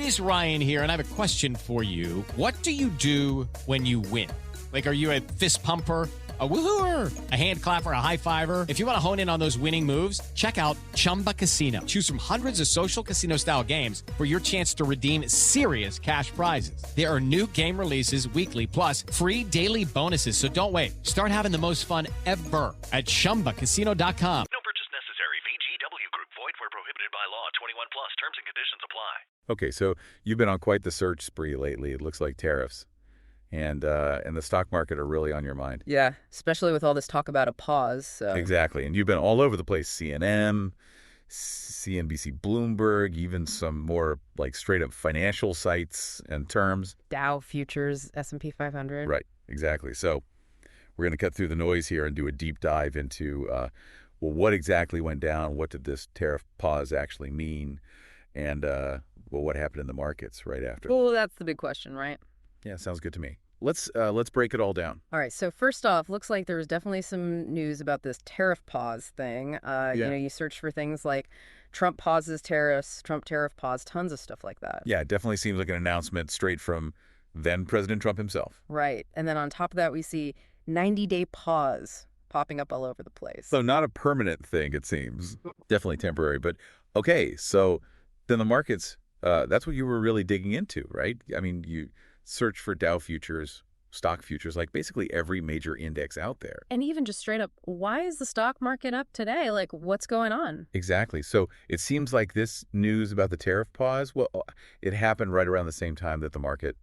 is Ryan here, and I have a question for you. What do you do when you win? Like, are you a fist pumper, a woohooer, a hand clapper, a high fiver? If you want to hone in on those winning moves, check out Chumba Casino. Choose from hundreds of social casino-style games for your chance to redeem serious cash prizes. There are new game releases weekly, plus free daily bonuses. So don't wait. Start having the most fun ever at ChumbaCasino.com. No purchase necessary. VGW Group. Void where prohibited by law. 21 plus. Terms and conditions apply. Okay, so you've been on quite the search spree lately. It looks like tariffs and the stock market are really on your mind. Yeah, especially with all this talk about a pause. So. Exactly, and you've been all over the place. CNN, CNBC, Bloomberg, even some more like straight-up financial sites and terms. Dow futures, S&P 500. Right, exactly. So we're going to cut through the noise here and do a deep dive into, well, what exactly went down? What did this tariff pause actually mean? And, well, what happened in the markets right after? Well, that's the big question, right? Yeah, sounds good to me. Let's break it all down. All right. So first off, looks like there was definitely some news about this tariff pause thing. You search for things like Trump pauses tariffs, Trump tariff pause, tons of stuff like that. Yeah, it definitely seems like an announcement straight from then President Trump himself. Right. And then on top of that, we see 90-day pause popping up all over the place. So not a permanent thing, it seems. Definitely temporary. But okay, so then the markets, that's what you were really digging into, right? I mean, you search for Dow futures, stock futures, like basically every major index out there. And even just straight up, why is the stock market up today? Like, what's going on? Exactly. So it seems like this news about the tariff pause, well, it happened right around the same time that the market,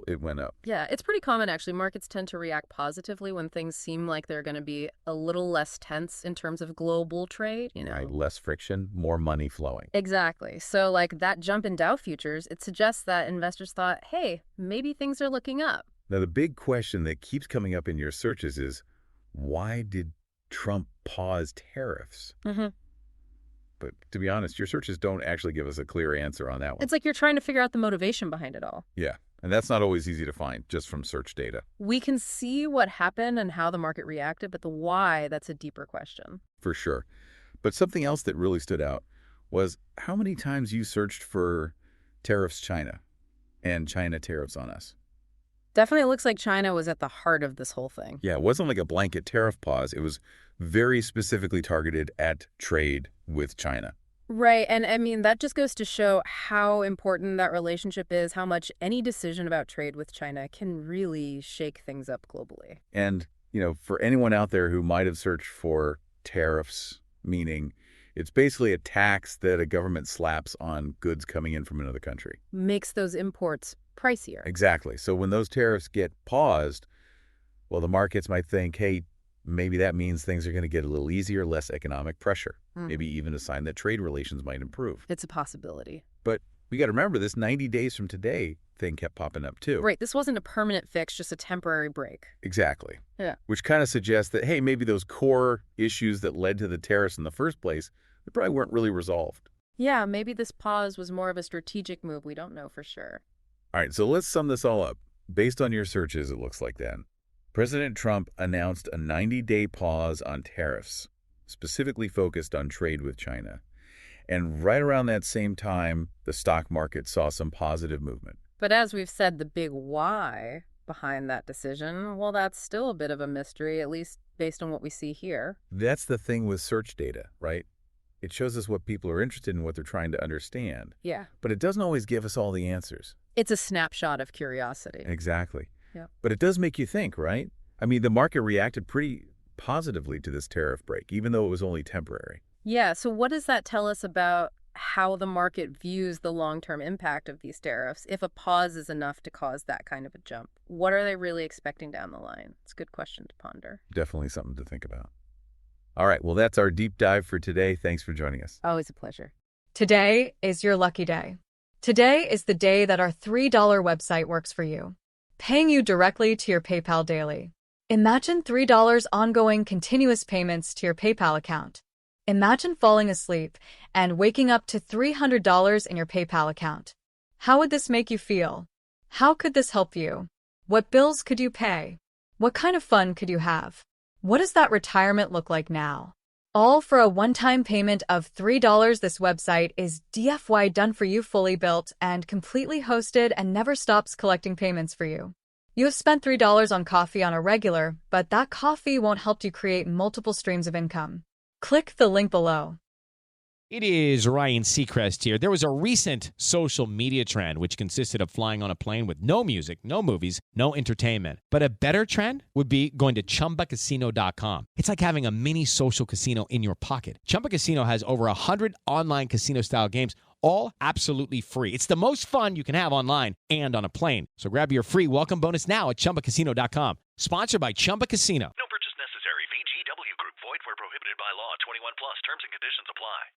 it went up. Yeah, it's pretty common, actually. Markets tend to react positively when things seem like they're going to be a little less tense in terms of global trade, you know. Right, less friction, more money flowing. Exactly. So, like, that jump in Dow futures, it suggests that investors thought, hey, maybe things are looking up. Now, the big question that keeps coming up in your searches is, why did Trump pause tariffs? Mm-hmm. But to be honest, your searches don't actually give us a clear answer on that one. It's like you're trying to figure out the motivation behind it all. Yeah. And that's not always easy to find just from search data. We can see what happened and how the market reacted, but the why, that's a deeper question. For sure. But something else that really stood out was how many times you searched for tariffs China and China tariffs on us. Definitely looks like China was at the heart of this whole thing. Yeah, it wasn't like a blanket tariff pause. It was very specifically targeted at trade with China. Right. And I mean, that just goes to show how important that relationship is, how much any decision about trade with China can really shake things up globally. And, you know, for anyone out there who might have searched for tariffs, meaning it's basically a tax that a government slaps on goods coming in from another country. Makes those imports pricier. Exactly. So when those tariffs get paused, well, the markets might think, hey, maybe that means things are going to get a little easier, less economic pressure. Maybe even a sign that trade relations might improve. It's a possibility. But we got to remember this 90 days from today thing kept popping up too. Right. This wasn't a permanent fix, just a temporary break. Exactly. Yeah. Which kind of suggests that, hey, maybe those core issues that led to the tariffs in the first place, they probably weren't really resolved. Yeah, maybe this pause was more of a strategic move. We don't know for sure. All right, so let's sum this all up. Based on your searches, it looks like then. President Trump announced a 90-day pause on tariffs, specifically focused on trade with China. And right around that same time, the stock market saw some positive movement. But as we've said, the big why behind that decision, well, that's still a bit of a mystery, at least based on what we see here. That's the thing with search data, right? It shows us what people are interested in, what they're trying to understand. Yeah. But it doesn't always give us all the answers. It's a snapshot of curiosity. Exactly. Yeah. But it does make you think, right? I mean, the market reacted pretty positively to this tariff break, even though it was only temporary. Yeah. So what does that tell us about how the market views the long-term impact of these tariffs if a pause is enough to cause that kind of a jump? What are they really expecting down the line? It's a good question to ponder. Definitely something to think about. All right. Well, that's our deep dive for today. Thanks for joining us. Always a pleasure. Today is your lucky day. Today is the day that our $3 website works for you, paying you directly to your PayPal daily. Imagine $3 ongoing continuous payments to your PayPal account. Imagine falling asleep and waking up to $300 in your PayPal account. How would this make you feel? How could this help you? What bills could you pay? What kind of fun could you have? What does that retirement look like now? All for a one-time payment of $3. This website is DFY done for you, fully built and completely hosted, and never stops collecting payments for you. You have spent $3 on coffee on a regular, but that coffee won't help you create multiple streams of income. Click the link below. It is Ryan Seacrest here. There was a recent social media trend which consisted of flying on a plane with no music, no movies, no entertainment. But a better trend would be going to ChumbaCasino.com. It's like having a mini social casino in your pocket. Chumba Casino has over 100 online casino-style games, all absolutely free. It's the most fun you can have online and on a plane. So grab your free welcome bonus now at ChumbaCasino.com. Sponsored by Chumba Casino. No purchase necessary. VGW Group. Void where prohibited by law. 21 plus. Terms and conditions apply.